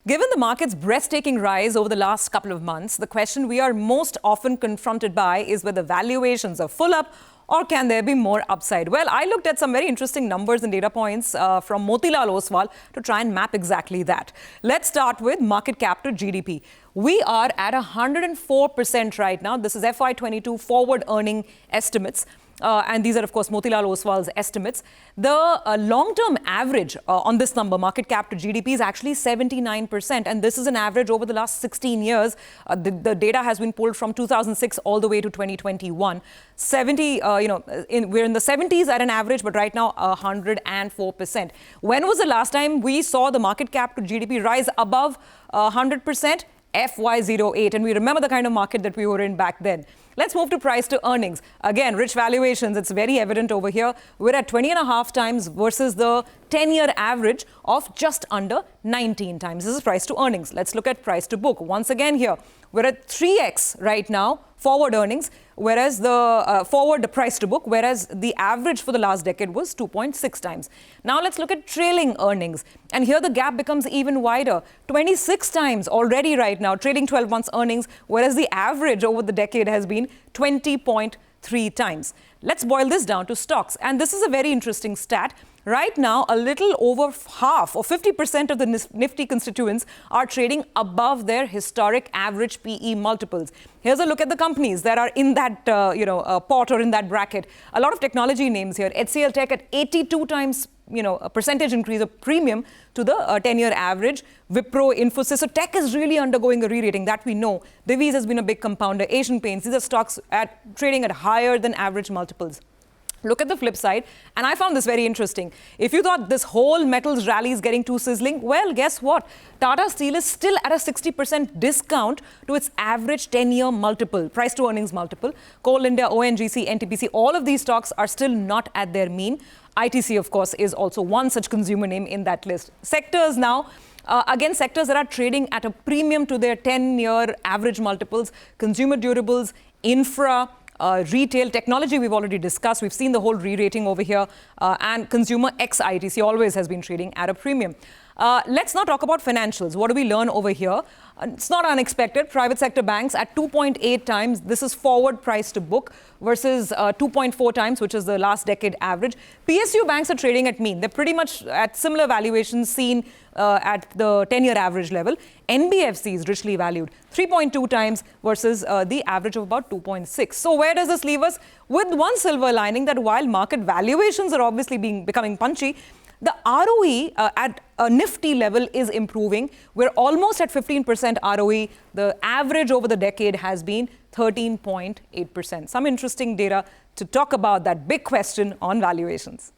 Given the market's breathtaking rise over the last couple of months, the question we are most often confronted by is whether valuations are full up or can there be more upside? Well, I looked at some very interesting numbers and data points from Motilal Oswal to try and map exactly that. Let's start with market cap to GDP. We are at 104% right now. This is FY22 forward earning estimates. And these are, of course, Motilal Oswal's estimates. The long-term average on this number, market cap to GDP, is actually 79%. And this is an average over the last 16 years. The data has been pulled from 2006 all the way to 2021. We're in the 70s at an average, but right now 104%. When was the last time we saw the market cap to GDP rise above 100%? FY08, and we remember the kind of market that we were in back then. Let's move to price to earnings. Again, rich valuations, it's very evident over here. We're at 20.5 times versus the 10-year average of just under 19 times. This is price to earnings. Let's look at price to book. Once again here, we're at 3x right now, forward earnings, whereas the forward price to book, whereas the average for the last decade was 2.6 times. Now let's look at trailing earnings. And here the gap becomes even wider. 26 times already right now, trailing 12 months earnings, whereas the average over the decade has been 20.3 times. Let's boil this down to stocks. And this is a very interesting stat. Right now, a little over half or 50% of the Nifty constituents are trading above their historic average PE multiples. Here's a look at the companies that are in that pot or in that bracket. A lot of technology names here. HCL Tech at 82 times a percentage increase of premium to the 10-year average. Wipro, Infosys. So tech is really undergoing a re-rating, that we know. Divi's has been a big compounder. Asian Paints, these are stocks trading at higher than average multiples. Look at the flip side, and I found this very interesting. If you thought this whole metals rally is getting too sizzling, well, guess what? Tata Steel is still at a 60% discount to its average 10-year multiple, price to earnings multiple. Coal India, ONGC, NTPC, all of these stocks are still not at their mean. ITC, of course, is also one such consumer name in that list. Sectors now. Again, sectors that are trading at a premium to their 10-year average multiples, consumer durables, infra, retail, technology we've already discussed. We've seen the whole re-rating over here. And consumer ex-ITC always has been trading at a premium. Let's now talk about financials. What do we learn over here? It's not unexpected. Private sector banks at 2.8 times. This is forward price to book versus 2.4 times, which is the last decade average. PSU banks are trading at mean. They're pretty much at similar valuations seen at the 10-year average level. NBFC is richly valued, 3.2 times versus the average of about 2.6. So where does this leave us? With one silver lining, that while market valuations are obviously becoming punchy, the ROE at a Nifty level is improving. We're almost at 15% ROE. The average over the decade has been 13.8%. Some interesting data to talk about that big question on valuations.